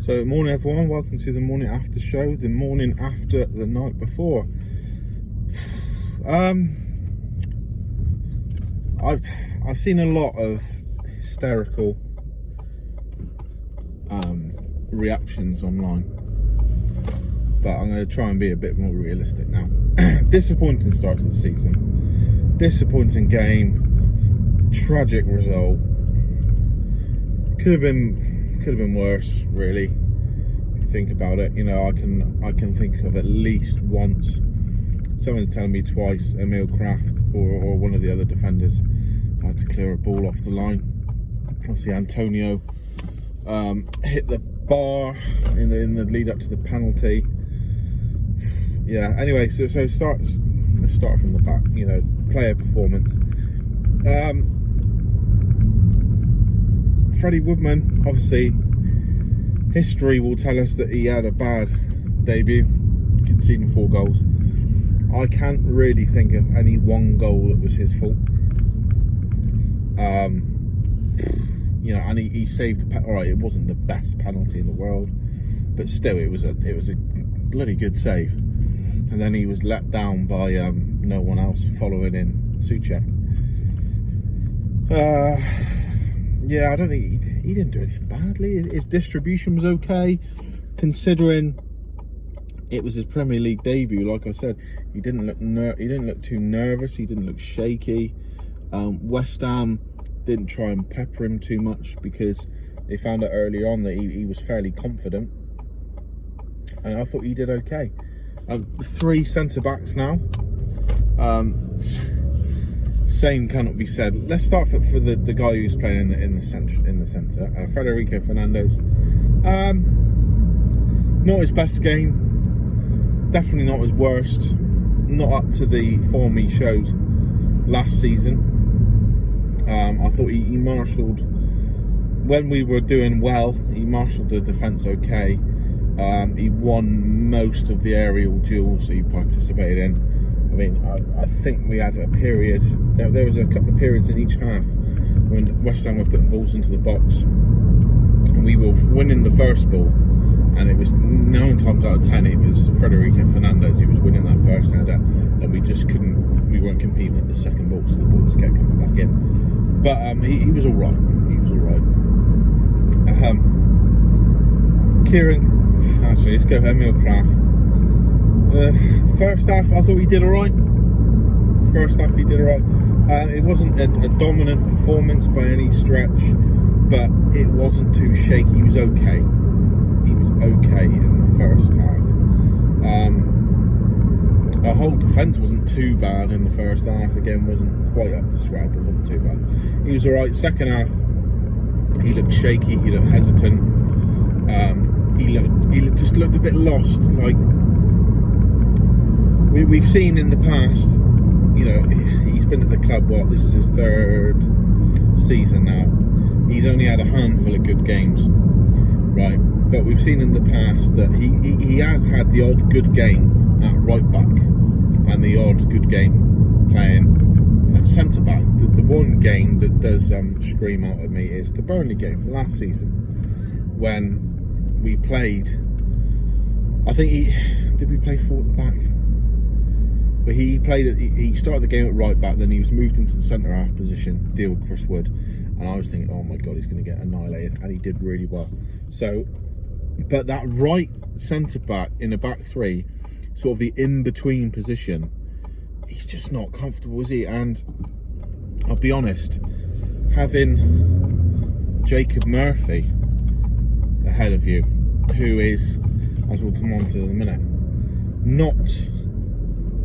So morning everyone, welcome to the morning after show, the morning after the night before. I've seen a lot of hysterical reactions online, but I'm going to try and be a bit more realistic now. Disappointing start to the season, disappointing game, tragic result. Could have been worse, really. If you think about it, you know, I can think of at least once. Someone's telling me twice Emil Kraft or one of the other defenders had to clear a ball off the line. Obviously, Antonio hit the bar in the lead up to the penalty. Yeah. Anyway, so let's start from the back. You know, player performance. Freddie Woodman, obviously, history will tell us that he had a bad debut, conceding 4 goals. I can't really think of any one goal that was his fault. You know, and he saved the all right. It wasn't the best penalty in the world, but still, it was a bloody good save. And then he was let down by no one else following in Souček. Yeah, I don't think he didn't do anything badly. His distribution was okay, considering it was his Premier League debut. Like I said, he didn't look too nervous. He didn't look shaky. West Ham didn't try and pepper him too much because they found out early on that he was fairly confident, and I thought he did okay. The 3 centre backs now. Same cannot be said. Let's start for the guy who's playing in the centre. Federico Fernandez. Not his best game. Definitely not his worst. Not up to the form he showed last season. I thought he marshalled when we were doing well. He marshalled the defence okay. He won most of the aerial duels that he participated in. I mean, I think we had a period, there was a couple of periods in each half when West Ham were putting balls into the box and we were winning the first ball, and it was 9 times out of 10 it was Federico Fernandez who was winning that first header, and we weren't competing for the second ball, so the ball just kept coming back in. But he was alright. Actually, let's go Emil Kraft. First half, I thought he did alright. It wasn't a dominant performance by any stretch, but it wasn't too shaky. He was okay. In the first half. Our whole defence wasn't too bad in the first half. Again, wasn't quite up to scratch, but wasn't too bad. He was alright. Second half, he looked shaky. He looked hesitant. He just looked a bit lost. Like we've seen in the past, you know, he's been at the club, this is his 3rd season now. He's only had a handful of good games, right? But we've seen in the past that he has had the odd good game at right back and the odd good game playing at centre back. The one game that does scream out at me is the Burnley game from last season when we played. I think did we play 4 at the back? But he started the game at right back, then he was moved into the centre half position, deal with Chris Wood, and I was thinking, oh my god, he's going to get annihilated, and he did really well. So, but that right centre back in the back 3, sort of the in-between position, he's just not comfortable, is he? And I'll be honest, having Jacob Murphy ahead of you, who is, as we'll come on to in a minute, not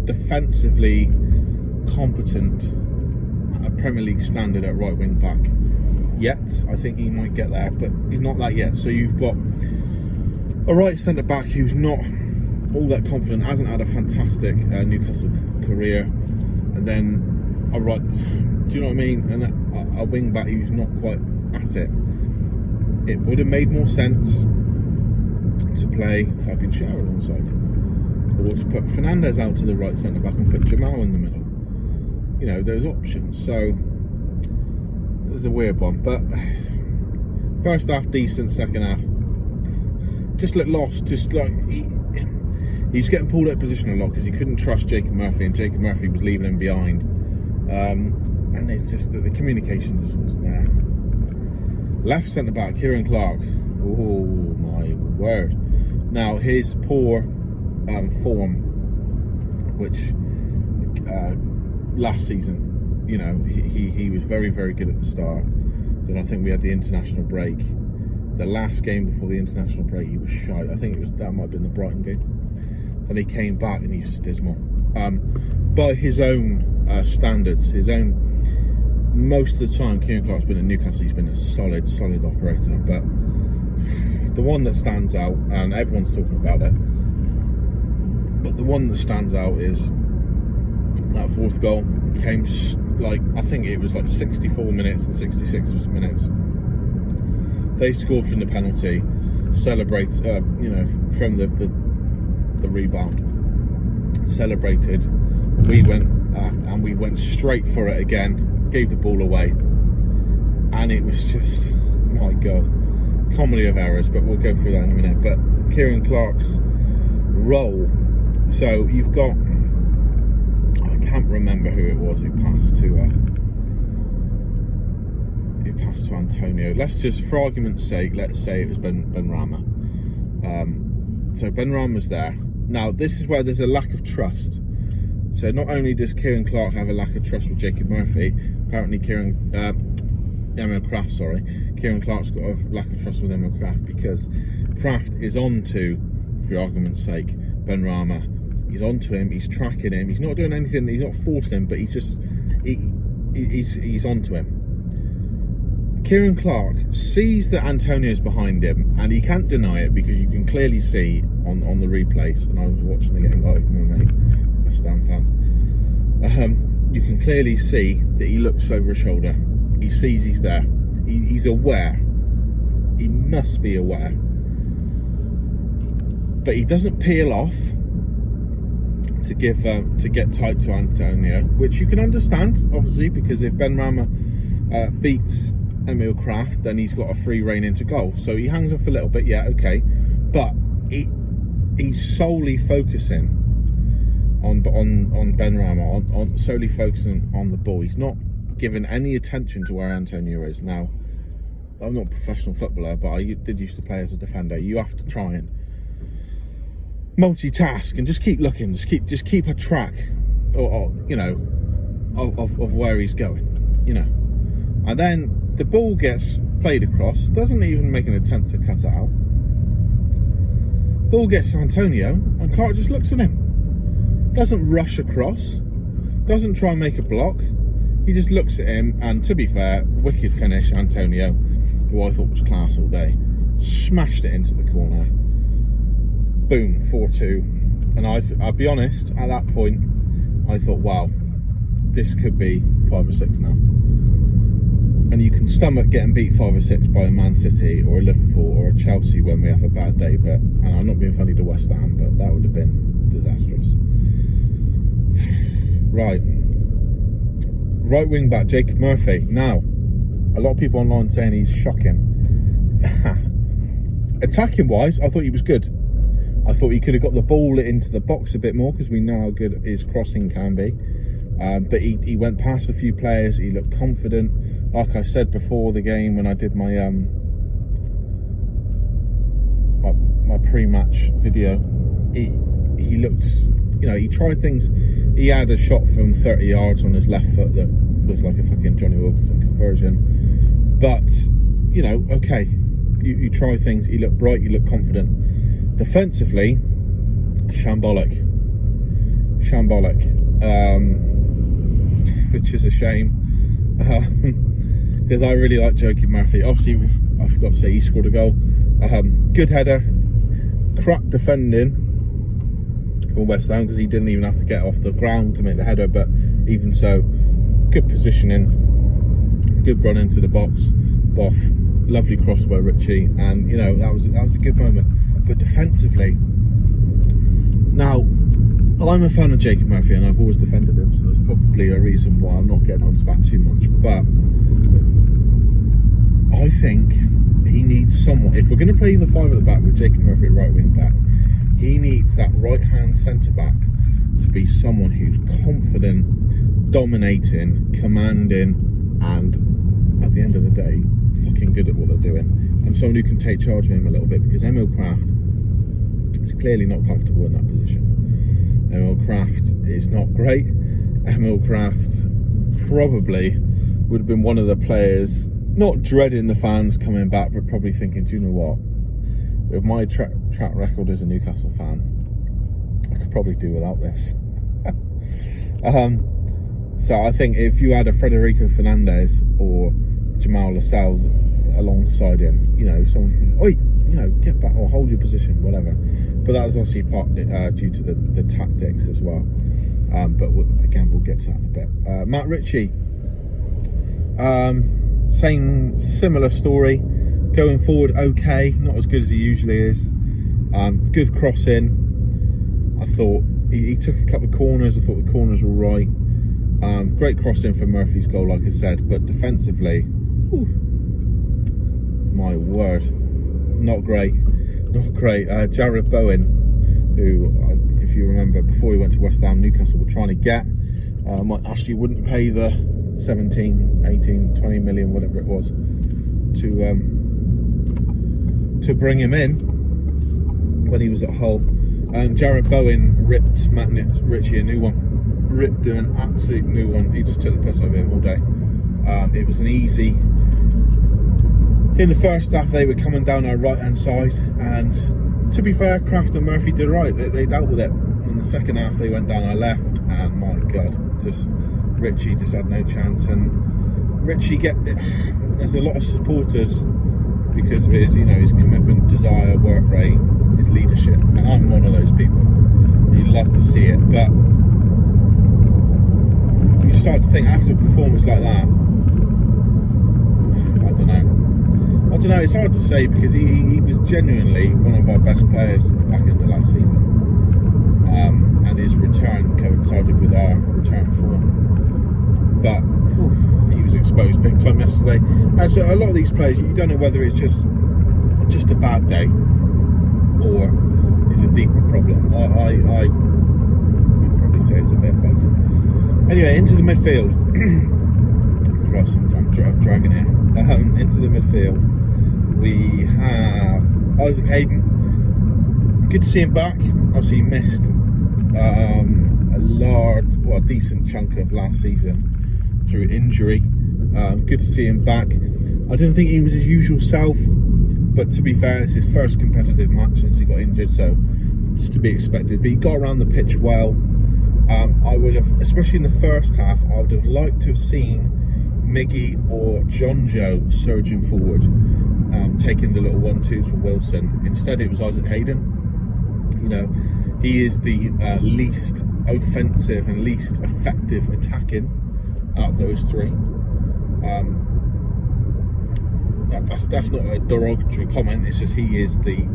defensively competent at a Premier League standard at right wing back yet. I think he might get there, but he's not that yet. So you've got a right centre back who's not all that confident, hasn't had a fantastic Newcastle career, and then a right, do you know what I mean? And a wing back who's not quite at it. It would have made more sense to play Fabian Schär alongside him, or to put Fernandez out to the right centre back and put Jamal in the middle. You know, there's options. So there's a weird one, but first half decent, second half just looked lost. Just like he was getting pulled out of position a lot because he couldn't trust Jacob Murphy, and Jacob Murphy was leaving him behind. And it's just that the communication just wasn't there. Left centre back, Kieran Clark. Oh my word! Now his poor form, which last season, you know, he was very, very good at the start. Then I think we had the international break. The last game before the international break, he was shite. I think that might have been the Brighton game. And he came back and he's just dismal. By his own standards, most of the time, Kieran Clark's been at Newcastle. He's been a solid operator. But the one that stands out, and everyone's talking about it, but the one that stands out is that fourth goal. Came like, I think it was like 64 minutes and 66 minutes. They scored from the penalty, celebrate, you know, from the rebound. Celebrated. We went straight for it again. Gave the ball away, and it was just, my God, comedy of errors. But we'll go through that in a minute. But Kieran Clark's role. So you've got, I can't remember who it was who passed to Antonio. Let's just, for argument's sake, let's say it was Ben Rama. So Ben Rama's there. Now this is where there's a lack of trust. So not only does Kieran Clark have a lack of trust with Jacob Murphy, apparently Kieran Clark's got a lack of trust with Emil Kraft, because Kraft is on to, for argument's sake, Ben Rama. He's onto him, he's tracking him, he's not doing anything, he's not forcing him, but he's onto him. Kieran Clark sees that Antonio's behind him, and he can't deny it because you can clearly see on the replays, and I was watching the game live with my mate, West Ham fan. You can clearly see that he looks over his shoulder. He sees he's there. He's aware. He must be aware. But he doesn't peel off to get tight to Antonio, which you can understand, obviously, because if Ben Rama beats Emil Kraft, then he's got a free rein into goal. So he hangs off a little bit, yeah, okay. But he's solely focusing on Ben Rama, on solely focusing on the ball. He's not giving any attention to where Antonio is. Now, I'm not a professional footballer, but I did used to play as a defender. You have to try and multitask and just keep looking, just keep a track, or you know, of where he's going, you know. And then the ball gets played across, doesn't even make an attempt to cut it out. Ball gets to Antonio, and Clark just looks at him. Doesn't rush across, doesn't try and make a block. He just looks at him, and to be fair, wicked finish, Antonio, who I thought was class all day, smashed it into the corner. Boom, 4-2. And I'll be honest, at that point, I thought, wow, this could be 5 or 6 now. And you can stomach getting beat 5 or 6 by a Man City or a Liverpool or a Chelsea when we have a bad day. But, and I'm not being funny to West Ham, but that would have been disastrous. Right wing back, Jacob Murphy. Now, a lot of people online saying he's shocking. Attacking wise, I thought he was good. I thought he could have got the ball into the box a bit more, because we know how good his crossing can be. But he went past a few players. He looked confident. Like I said before the game, when I did my my pre-match video, he looked, you know, he tried things. He had a shot from 30 yards on his left foot that was like a fucking Johnny Wilkinson conversion. But, you know, okay, you try things. He looked bright. He looked confident. Defensively, shambolic, which is a shame, because I really like Jacob Murphy. Obviously, I forgot to say he scored a goal. Good header, crap defending from West Ham, because he didn't even have to get off the ground to make the header. But even so, good positioning, good run into the box, Boff, lovely cross by Richie, and you know, that was a good moment. But defensively, now, I'm a fan of Jacob Murphy, and I've always defended him, so that's probably a reason why I'm not getting on his back too much. But I think he needs someone. If we're going to play the 5 at the back with Jacob Murphy at right wing back, he needs that right hand centre back to be someone who's confident, dominating, commanding, and at the end of the day, fucking good at what they're doing, and someone who can take charge of him a little bit, because Emil Kraft is clearly not comfortable in that position. Emil Kraft is not great. Emil Kraft probably would have been one of the players, not dreading the fans coming back, but probably thinking, do you know what? With my track record as a Newcastle fan, I could probably do without this. So I think if you had a Federico Fernandez or Jamal Lascelles alongside him, you know, someone can, oi, you know, get back or hold your position, whatever. But that was obviously part due to the tactics as well. But again, we'll get to that in a bit. Matt Ritchie, similar story. Going forward, okay, not as good as he usually is. Good crossing. I thought he took a couple of corners. I thought the corners were right. Great crossing for Murphy's goal, like I said, but defensively, whew, my word, not great. Jared Bowen, who, if you remember, before he went to West Ham, Newcastle were trying to get, actually wouldn't pay the 17, 18, 20 million, whatever it was, to bring him in when he was at Hull. Jared Bowen ripped Matt Ritchie a new one. Ripped him an absolute new one. He just took the piss out of him all day. It was an easy. In the first half, they were coming down our right hand side, and to be fair, Kraft and Murphy did right. They dealt with it. In the second half, they went down our left, and my God, just Ritchie just had no chance. And Ritchie there's a lot of supporters because of his, you know, his commitment, desire, work rate, his leadership, and I'm one of those people. You love to see it, but you start to think after a performance like that, I don't know, it's hard to say, because he was genuinely one of our best players at the back end of last season, and his return coincided with our return form, but he was exposed big time yesterday. And so a lot of these players, you don't know whether it's just a bad day or it's a deeper problem. I would probably say it's a bit both. Anyway, into the midfield. Christ, I'm dragging it. Into the midfield, we have Isaac Hayden. Good to see him back. Obviously, he missed a decent chunk of last season through injury. Good to see him back. I didn't think he was his usual self, but to be fair, it's his first competitive match since he got injured, so it's to be expected. But he got around the pitch well. I would have, especially in the first half, I would have liked to have seen Miggy or John Joe surging forward, taking the little 1-2s for Wilson. Instead, it was Isaac Hayden. You know, he is the least offensive and least effective attacking out of those three. That's not a derogatory comment. It's just he is the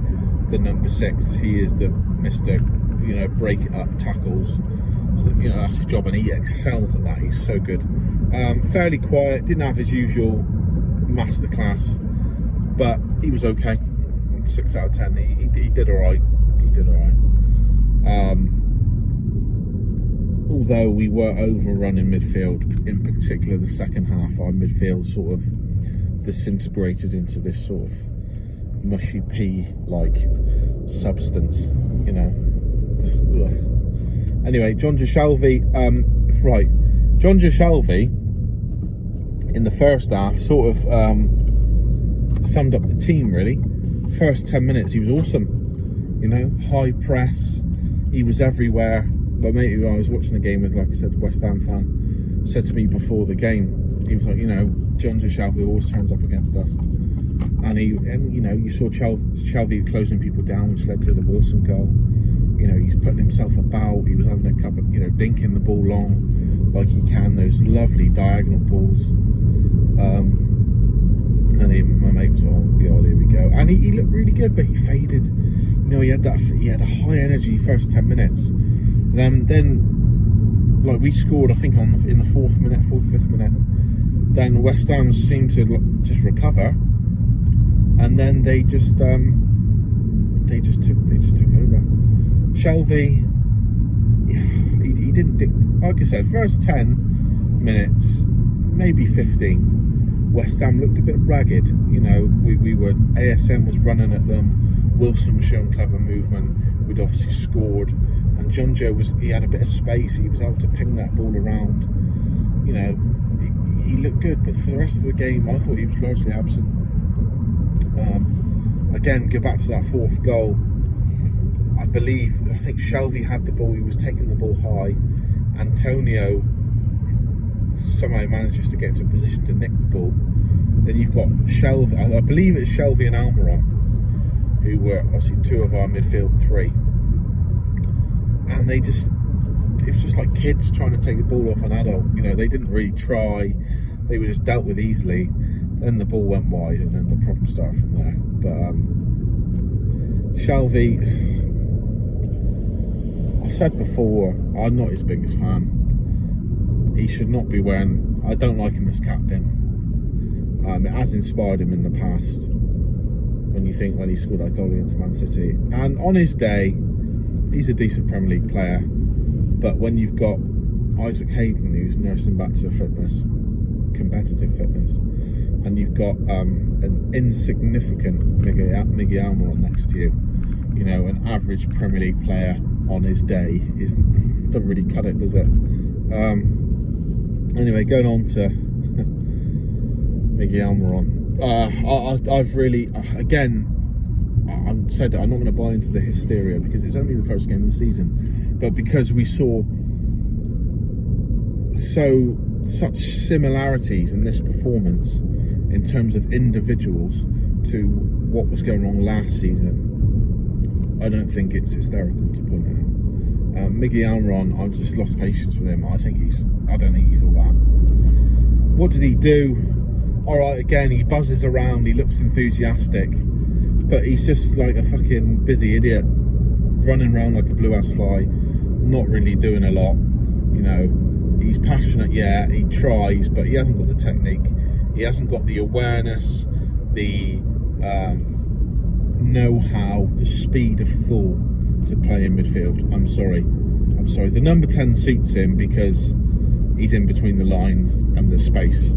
number 6. He is the Mr. You know, break it up tackles. So, you know, that's his job, and he excels at that. He's so good. Fairly quiet. Didn't have his usual masterclass, but he was okay. 6 out of 10. He did all right. Although we were overrun in midfield, in particular the second half, our midfield sort of disintegrated into this sort of mushy pea-like substance, you know. Just, anyway, John Jeshalvi, John Jeshalvi in the first half sort of summed up the team, really. First 10 minutes, he was awesome. You know, high press, he was everywhere. My mate who I was watching the game with, like I said, West Ham fan, said to me before the game, he was like, you know, John Jeshalvi always turns up against us. And you know, you saw Jeshalvi closing people down, which led to the Wilson goal. You know, he's putting himself about, he was having a couple, you know, dinking the ball long like he can, those lovely diagonal balls. And my mate was, oh God, here we go. And he looked really good, but he faded. You know, he had a high energy first 10 minutes. Then like we scored, I think in the 4th, 5th minute. Then West Ham seemed to just recover, and then they just took over. Shelvey, yeah, he didn't like I said, first 10 minutes, maybe 15, West Ham looked a bit ragged. You know, we were, ASM was running at them, Wilson was showing clever movement, we'd obviously scored, and John Joe he had a bit of space, he was able to ping that ball around. You know, he looked good, but for the rest of the game I thought he was largely absent. Again, go back to that fourth goal, I think Shelvey had the ball, he was taking the ball high, Antonio somehow manages to get into a position to nick the ball. Then you've got Shelvey, I believe it's Shelvey and Almiron, who were obviously two of our midfield three, and it was just like kids trying to take the ball off an adult. You know, they didn't really try, they were just dealt with easily. Then the ball went wide, and then the problem started from there. But Shelvey, I've said before, I'm not his biggest fan. He should not be wearing, I don't like him as captain. It has inspired him in the past, when you think when he scored that goal against Man City. And on his day, he's a decent Premier League player. But when you've got Isaac Hayden, who's nursing back to fitness, competitive fitness, and you've got an insignificant Miggy Almiron next to you, you know, an average Premier League player on his day doesn't really cut it, does it? Anyway, going on to Miggy Almiron. I've really, again, I've said that I'm not going to buy into the hysteria because it's only the first game of the season, but because we saw such similarities in this performance in terms of individuals to what was going on last season, I don't think it's hysterical to point it out. Miggy Almiron, I've just lost patience with him. I don't think he's all that. What did he do? Alright, again, he buzzes around, he looks enthusiastic, but he's just like a fucking busy idiot, running around like a blue ass fly, not really doing a lot. You know, he's passionate, yeah, he tries, but he hasn't got the technique, he hasn't got the awareness, the know-how, the speed of thought to play in midfield. I'm sorry. The number 10 suits him because he's in between the lines and the space,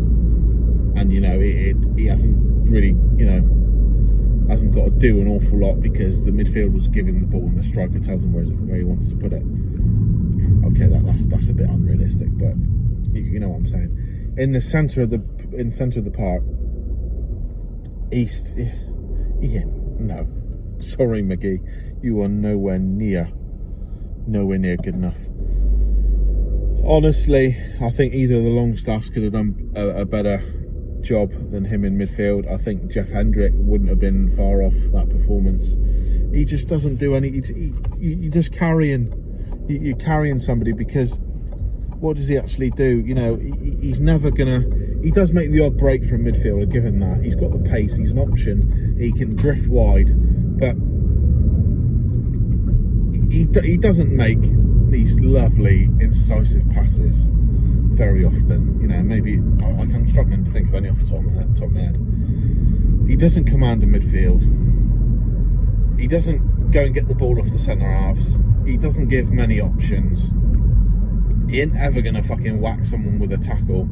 and you know he hasn't really, you know, hasn't got to do an awful lot because the midfielder's giving the ball and the striker tells him where he wants to put it. Okay, that's a bit unrealistic, but you know what I'm saying. In the centre of the park, no, sorry Miggy, you are nowhere near good enough. Honestly, I think either of the Longstaffs could have done a better job than him in midfield. I think Jeff Hendrick wouldn't have been far off that performance. He just doesn't do any. You're just you're carrying somebody, because what does he actually do? You know, he's never gonna. He does make the odd break from midfielder, give him that. He's got the pace. He's an option. He can drift wide, but he doesn't make these lovely, incisive passes very often. You know, maybe I'm struggling to think of any off the top of my head. He doesn't command a midfield. He doesn't go and get the ball off the centre halves. He doesn't give many options. He ain't ever gonna fucking whack someone with a tackle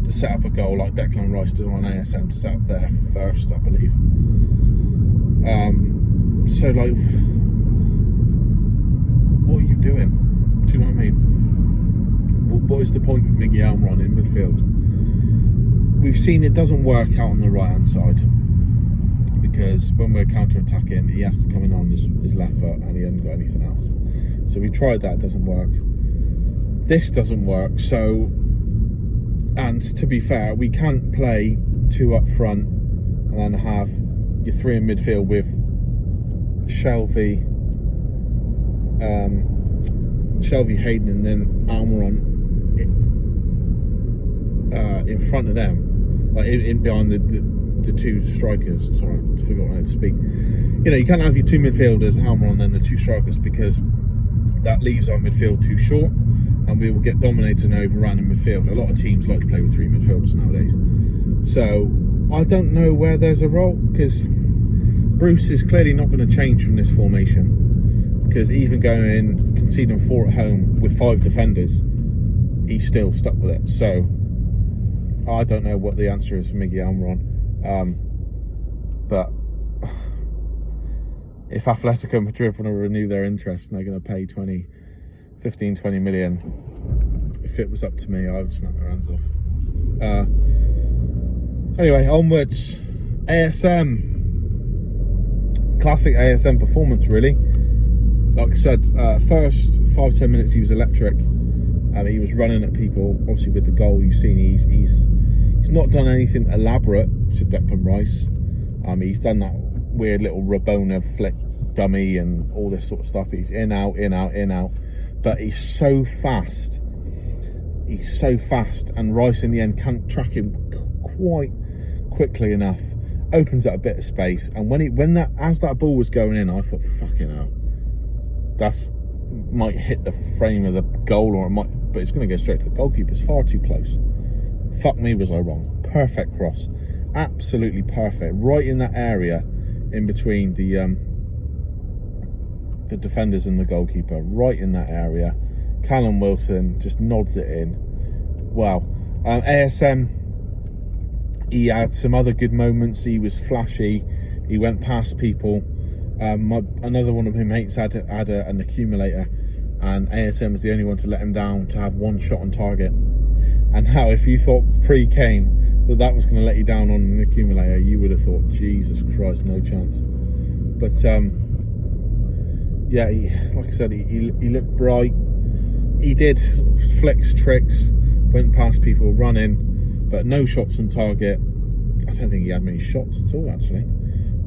to set up a goal like Declan Rice did on ASM to set up there first, I believe. So like, what are you doing? Do you know what I mean? What is the point of Miggy Almiron in midfield? We've seen it doesn't work out on the right hand side, because when we're counter-attacking, he has to come in on his left foot and he hasn't got anything else. So we tried that, it doesn't work. This doesn't work, so, and to be fair, we can't play two up front and then have your three in midfield with Shelvey, Hayden, and then Almiron in front of them, like in behind the two strikers. Sorry, I forgot how to speak. You know, you can't have your two midfielders, Almiron, and then the two strikers, because that leaves our midfield too short, and we will get dominated and overrun in midfield. A lot of teams like to play with three midfielders nowadays. So I don't know where there's a role, because Bruce is clearly not going to change from this formation, because even going in, conceding 4 at home with 5 defenders, he's still stuck with it. So I don't know what the answer is for Miggy Almiron, but if Atletico Madrid want to renew their interest and they're going to pay 20 million, if it was up to me, I would snap my hands off. Anyway, onwards. ASM, classic ASM performance, really. Like I said, first 5-10 minutes he was electric. He was running at people. Obviously, with the goal, you've seen he's not done anything elaborate to Declan Rice. He's done that weird little Rabona flick dummy and all this sort of stuff. He's in, out, in, out, in, out. But he's so fast. He's so fast, and Rice in the end can't track him quite quickly enough. Opens up a bit of space, and as that ball was going in, I thought, fucking hell, might hit the frame of the goal, but it's going to go straight to the goalkeeper. It's far too close. Fuck me, was I wrong? Perfect cross, absolutely perfect, right in that area, in between the defenders and the goalkeeper, right in that area. Callum Wilson just nods it in. Wow. ASM, he had some other good moments. He was flashy. He went past people. Another one of my mates had an accumulator, and ASM was the only one to let him down to have 1 shot on target. And now, if you thought pre-game that was going to let you down on an accumulator, you would have thought, Jesus Christ, no chance. But yeah, like I said, he looked bright. He did flicks, tricks, went past people, running, but no shots on target. I don't think he had many shots at all, actually.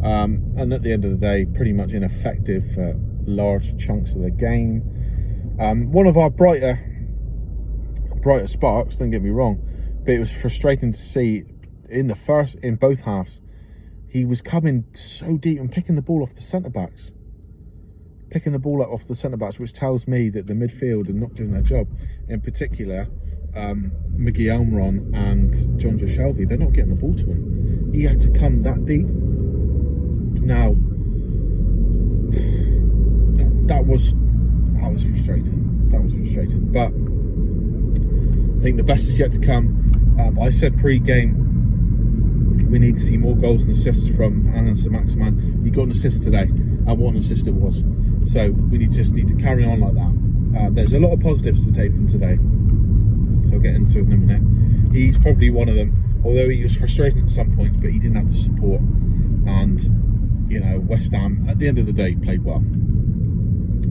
And at the end of the day, pretty much ineffective for large chunks of the game. One of our brighter sparks, don't get me wrong, but it was frustrating to see in both halves, he was coming so deep and picking the ball off the centre-backs. Picking the ball up off the centre-backs, which tells me that the midfield are not doing their job. In particular, Miggy Almiron and Jonjo Shelvey, they're not getting the ball to him. He had to come that deep. Now, that was frustrating. That was frustrating. But I think the best is yet to come. I said pre-game, we need to see more goals and assists from Alan Saint-Maximin. He got an assist today, and what an assist it was. So we just need to carry on like that. There's a lot of positives to take from today, so I'll get into it in a minute. He's probably one of them, although he was frustrating at some points, but he didn't have the support. And, you know, West Ham, at the end of the day, played well.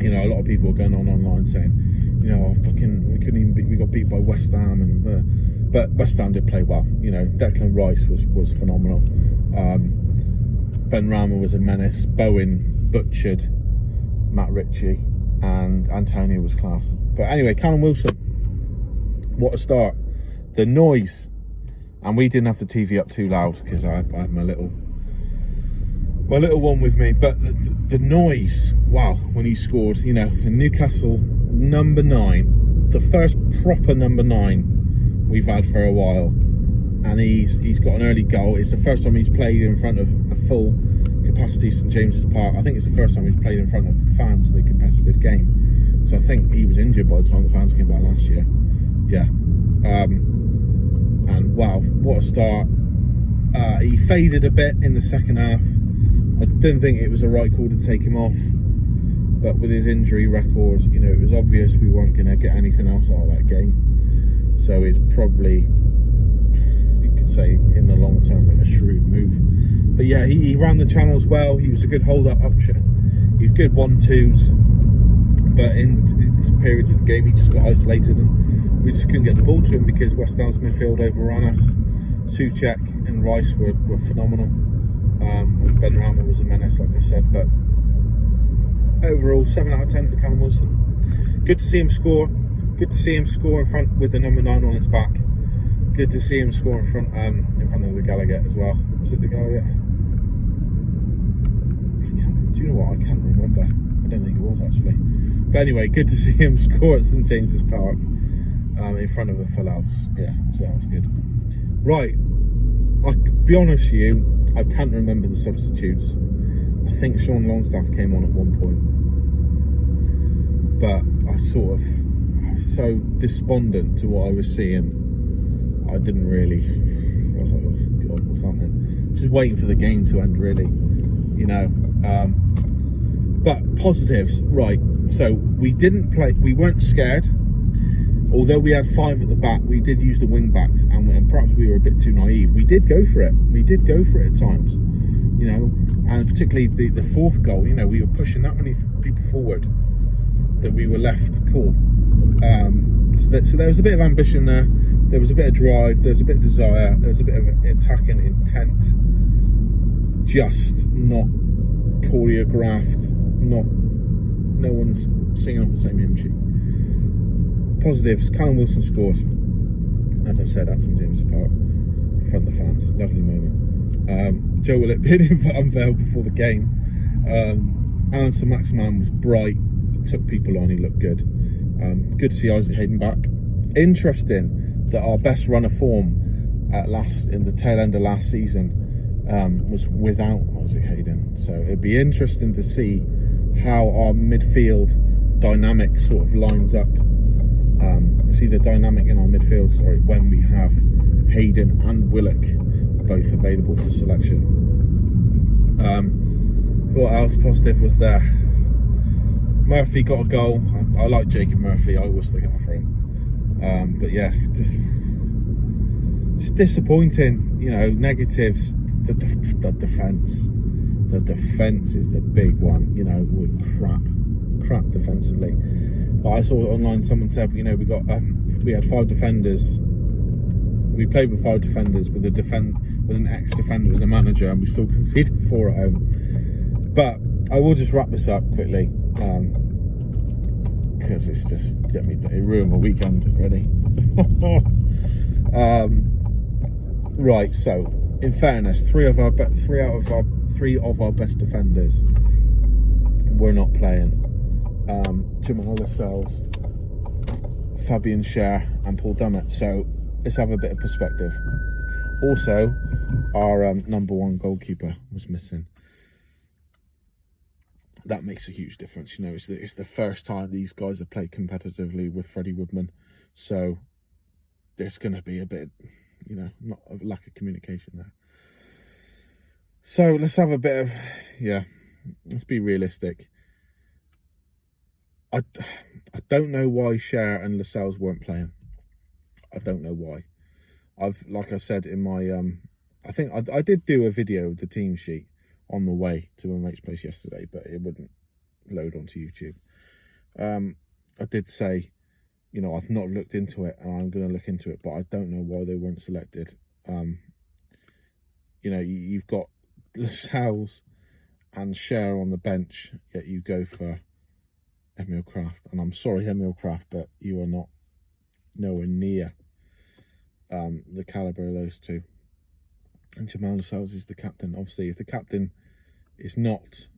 You know, a lot of people were going on online saying, you know, we got beat by West Ham, but West Ham did play well. You know, Declan Rice was phenomenal. Ben Rama was a menace. Bowen butchered Matt Ritchie, and Antonio was class. But anyway, Callum Wilson, what a start. The noise, and we didn't have the TV up too loud because I had my little one with me, but the noise, wow, when he scored, you know, in Newcastle, number 9, the first proper number 9 we've had for a while, and he's got an early goal. It's the first time he's played in front of a full capacity St James's Park. I think it's the first time he's played in front of fans in a competitive game. So I think he was injured by the time the fans came back last year. Yeah. And wow, what a start. He faded a bit in the second half. I didn't think it was the right call to take him off. But with his injury record, you know, it was obvious we weren't going to get anything else out of that game. So it's probably, you could say, in the long term, a shrewd move. But yeah, he ran the channels well. He was a good hold-up option. He was good 1-2s. But in periods of the game, he just got isolated, and we just couldn't get the ball to him because West Ham's midfield overran us. Souček and Rice were phenomenal. And Ben Rama was a menace, like I said. But overall, 7 out of 10 for Callum Wilson. Good to see him score. Good to see him score in front with the number 9 on his back. Good to see him score in front of the Gallagher as well. Was it the Gallagher? Do you know what? I can't remember. I don't think it was actually. But anyway, good to see him score at St James's Park in front of a full house. Yeah, so that was good. Right, I'll be honest with you, I can't remember the substitutes. think Sean Longstaff came on at one point, but I was so despondent to what I was seeing. I didn't really. I was like, oh God, what's happening? Just waiting for the game to end, really. You know. But positives, right? So we didn't play. We weren't scared. Although we had 5 at the back, we did use the wing backs, and perhaps we were a bit too naive. We did go for it. We did go for it at times, you know, and particularly the fourth goal. You know, we were pushing that many people forward that we were left caught. So there was a bit of ambition there. There was a bit of drive. There was a bit of desire. There was a bit of attacking intent. Just not choreographed. No one's singing off the same hymn sheet. Positives, Callum Wilson scores, as I said, at St James's Park in front of the fans. Lovely moment. Joe Willett being unveiled before the game. Alan Saint-Maximin was bright, took people on, he looked good. Good to see Isaac Hayden back. Interesting that our best run of form in the tail end of last season was without Isaac Hayden. So it'd be interesting to see how our midfield dynamic sort of lines up. See the dynamic in our midfield, when we have Hayden and Willock both available for selection. What else positive was there? Murphy got a goal. I like Jacob Murphy. I always look out for him. But yeah, just disappointing. You know, negatives. The defence. The defence is the big one. You know, we're crap defensively. I saw online someone said, you know, we had 5 defenders. We played with 5 defenders, with an ex-defender as a manager, and we still conceded 4 at home. But I will just wrap this up quickly, because it's just it ruined my weekend already. Right, so in fairness, 3 of our best defenders were not playing. Jamal Lascelles, Fabian Schär and Paul Dummett. So let's have a bit of perspective. Also, our number 1 goalkeeper was missing. That makes a huge difference. You know, it's the first time these guys have played competitively with Freddie Woodman. So there's going to be a bit, you know, not a lack of communication there. So let's have a bit of, let's be realistic. I don't know why Schär and Lascelles weren't playing. I don't know why. Like I said in my, I think I did do a video of the team sheet on the way to my mate's place yesterday, but it wouldn't load onto YouTube. I did say, you know, I've not looked into it and I'm going to look into it, but I don't know why they weren't selected. You know, you've got Lascelles and Schär on the bench, yet you go for Emil Kraft, and I'm sorry, Emil Kraft, but you are not nowhere near the calibre of those two. And Jamal Lascelles is the captain. Obviously, if the captain is not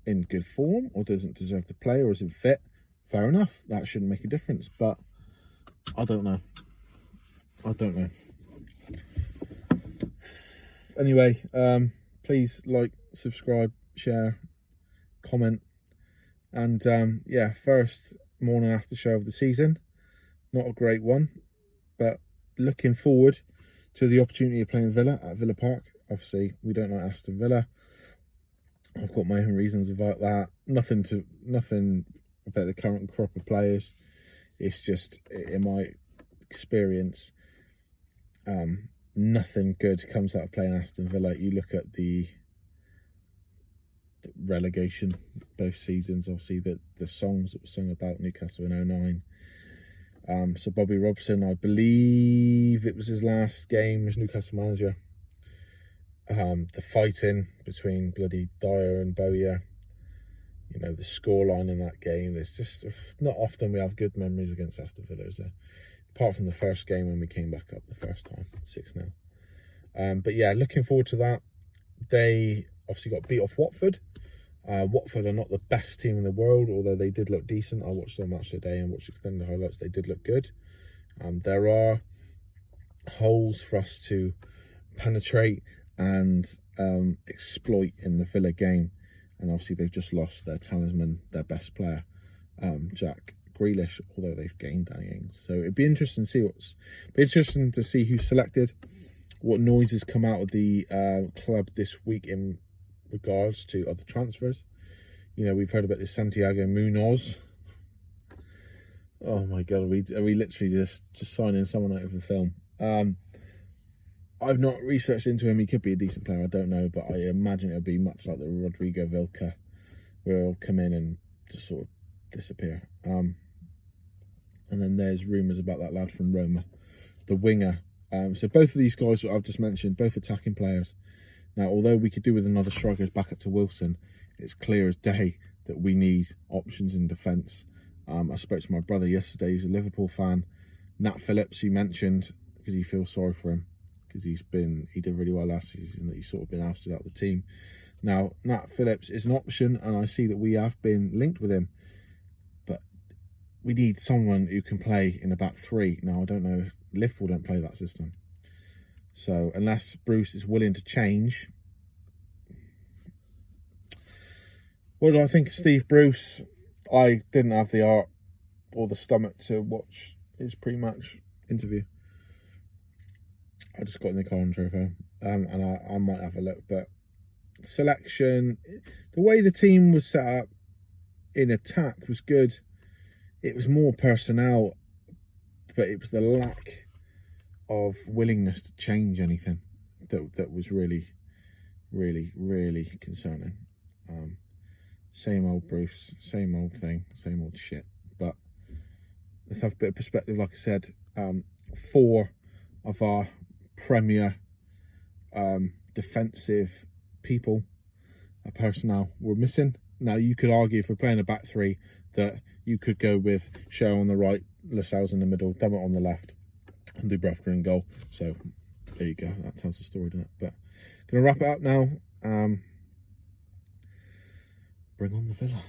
in good form or doesn't deserve to play or isn't fit, fair enough. That shouldn't make a difference. But I don't know. Anyway, please like, subscribe, share, comment. And first morning after show of the season. Not a great one, but looking forward to the opportunity of playing Villa at Villa Park. Obviously, we don't like Aston Villa. I've got my own reasons about that. Nothing about the current crop of players. It's just, in my experience, nothing good comes out of playing Aston Villa. You look at the relegation both seasons, obviously the songs that were sung about Newcastle in 2009. So Bobby Robson, I believe it was his last game as Newcastle manager. The fighting between bloody Dyer and Bowyer, you know, the scoreline in that game, it's just not often we have good memories against Aston Villa, is there? Apart from the first game when we came back up the first time, 6-0. But yeah, looking forward to that. They obviously got beat off Watford. Watford are not the best team in the world, although they did look decent. I watched their match today and watched extended highlights. They did look good. There are holes for us to penetrate and exploit in the Villa game. And obviously they've just lost their talisman, their best player, Jack Grealish, although they've gained Danny Ings. So it'd be interesting to see who's selected, what noises come out of the club this week in regards to other transfers. You know, we've heard about this Santiago Munoz. Oh my God, are we literally just signing someone out of a film? I've not researched into him. He could be a decent player, I don't know, but I imagine it'll be much like the Rodrigo Vilca, where he'll come in and just sort of disappear. And then there's rumours about that lad from Roma, the winger. So both of these guys that I've just mentioned, both attacking players. Now, although we could do with another striker back up to Wilson, it's clear as day that we need options in defence. I spoke to my brother yesterday. He's a Liverpool fan. Nat Phillips, he mentioned, because he feels sorry for him, because he did really well last season, that he's sort of been ousted out of the team. Now, Nat Phillips is an option, and I see that we have been linked with him, but we need someone who can play in a back three. Now, I don't know, Liverpool don't play that system. So unless Bruce is willing to change. What do I think of Steve Bruce? I didn't have the art or the stomach to watch his pre-match interview. I just got in the car and drove home, and I might have a look. But selection, the way the team was set up in attack was good. It was more personnel, but it was the lack of willingness to change anything that was really, really, really concerning. Same old Bruce, same old thing, same old shit. But let's have a bit of perspective. Like I said, 4 of our premier defensive people, personnel, were missing. Now, you could argue, if we're playing a back three, that you could go with Show on the right, Lascelles in the middle, Dummett on the left, and Dubravka in goal. So there you go. That tells the story, doesn't it? But going to wrap it up now. Bring on the Villa.